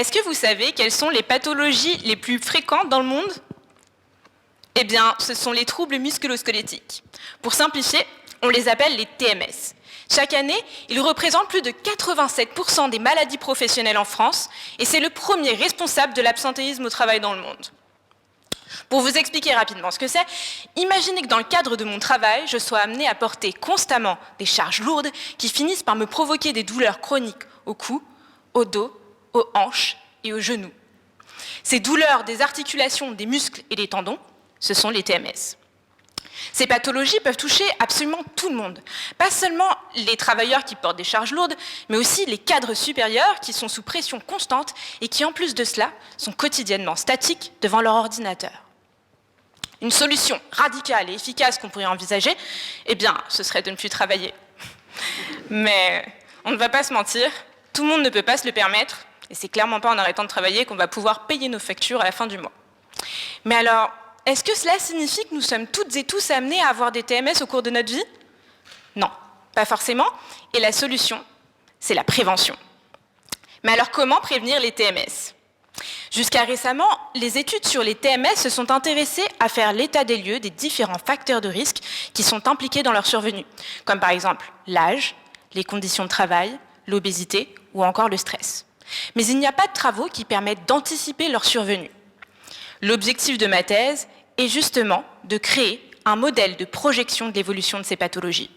Est-ce que vous savez quelles sont les pathologies les plus fréquentes dans le monde? Eh bien, ce sont les troubles musculo-squelettiques. Pour simplifier, on les appelle les TMS. Chaque année, ils représentent plus de 87% des maladies professionnelles en France et c'est le premier responsable de l'absentéisme au travail dans le monde. Pour vous expliquer rapidement ce que c'est, imaginez que dans le cadre de mon travail, je sois amenée à porter constamment des charges lourdes qui finissent par me provoquer des douleurs chroniques au cou, au dos, aux hanches et aux genoux. Ces douleurs des articulations, des muscles et des tendons, ce sont les TMS. Ces pathologies peuvent toucher absolument tout le monde, pas seulement les travailleurs qui portent des charges lourdes, mais aussi les cadres supérieurs qui sont sous pression constante et qui, en plus de cela, sont quotidiennement statiques devant leur ordinateur. Une solution radicale et efficace qu'on pourrait envisager, eh bien, ce serait de ne plus travailler. Mais on ne va pas se mentir, tout le monde ne peut pas se le permettre, et c'est clairement pas en arrêtant de travailler qu'on va pouvoir payer nos factures à la fin du mois. Mais alors, est-ce que cela signifie que nous sommes toutes et tous amenés à avoir des TMS au cours de notre vie? Non, pas forcément, et la solution, c'est la prévention. Mais alors comment prévenir les TMS? Jusqu'à récemment, les études sur les TMS se sont intéressées à faire l'état des lieux des différents facteurs de risque qui sont impliqués dans leur survenue, comme par exemple l'âge, les conditions de travail, l'obésité ou encore le stress. Mais il n'y a pas de travaux qui permettent d'anticiper leur survenue. L'objectif de ma thèse est justement de créer un modèle de projection de l'évolution de ces pathologies.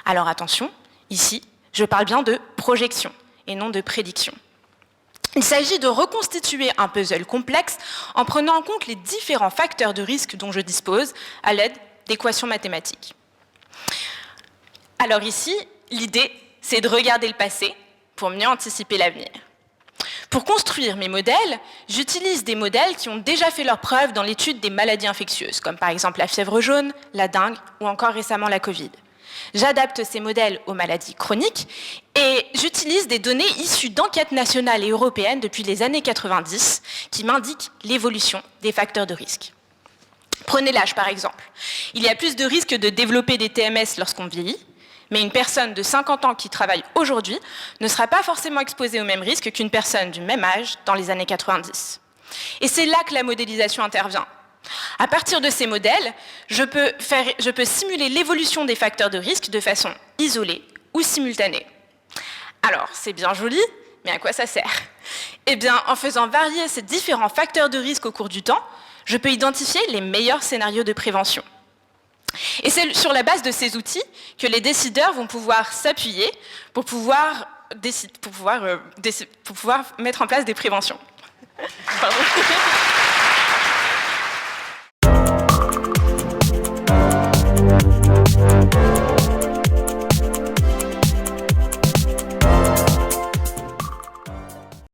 Alors attention, ici, je parle bien de projection et non de prédiction. Il s'agit de reconstituer un puzzle complexe en prenant en compte les différents facteurs de risque dont je dispose à l'aide d'équations mathématiques. Alors ici, l'idée, c'est de regarder le passé pour mieux anticiper l'avenir. Pour construire mes modèles, j'utilise des modèles qui ont déjà fait leurs preuves dans l'étude des maladies infectieuses, comme par exemple la fièvre jaune, la dengue ou encore récemment la Covid. J'adapte ces modèles aux maladies chroniques et j'utilise des données issues d'enquêtes nationales et européennes depuis les années 90 qui m'indiquent l'évolution des facteurs de risque. Prenez l'âge par exemple. Il y a plus de risques de développer des TMS lorsqu'on vieillit, mais une personne de 50 ans qui travaille aujourd'hui ne sera pas forcément exposée au même risque qu'une personne du même âge dans les années 90. Et c'est là que la modélisation intervient. À partir de ces modèles, je peux simuler l'évolution des facteurs de risque de façon isolée ou simultanée. Alors, c'est bien joli, mais à quoi ça sert? Eh bien, en faisant varier ces différents facteurs de risque au cours du temps, je peux identifier les meilleurs scénarios de prévention. Et c'est sur la base de ces outils que les décideurs vont pouvoir s'appuyer pour pouvoir mettre en place des préventions. Pardon.